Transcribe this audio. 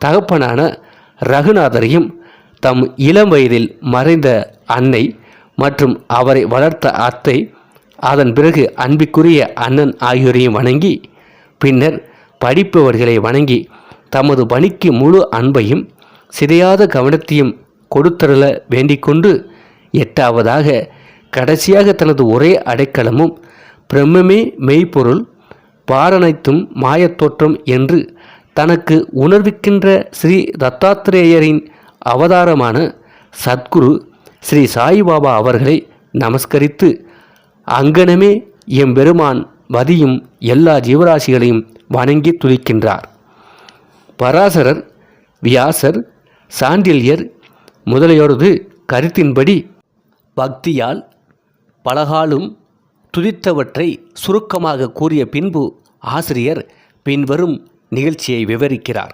தகப்பனான ரகுநாதரையும் தம் இளம் வயதில் மறைந்த அன்னை மற்றும் அவரை வளர்த்த அத்தை, அதன் பிறகு அன்பிற்குரிய அண்ணன் ஆகியோரையும் வணங்கி, பின்னர் படிப்பவர்களை வணங்கி தமது பணிக்கு முழு அன்பையும் சிதையாத கவனத்தையும் கொடுத்தருள வேண்டிக்கொண்டு, எட்டாவதாக கடைசியாக தனது ஒரே அடைக்கலமும் பிரம்மமே மெய்ப்பொருள், பாரனைத்தும் மாயத்தோற்றம் என்று தனக்கு உணர்விக்கின்ற ஸ்ரீ தத்தாத்திரேயரின் அவதாரமான சத்குரு ஸ்ரீ சாய்பாபா அவர்களை நமஸ்கரித்து, அங்கனமே எம்பெருமான் மதியும் எல்லா ஜீவராசிகளையும் வணங்கி துதிக்கின்றார். பராசரர், வியாசர், சாண்டில்யர் முதலியோரது கருத்தின்படி பக்தியால் பலகாலும் துதித்தவற்றை சுருக்கமாக கூறிய பின்பு ஆசிரியர் பின்வரும் நிகழ்ச்சியை விவரிக்கிறார்.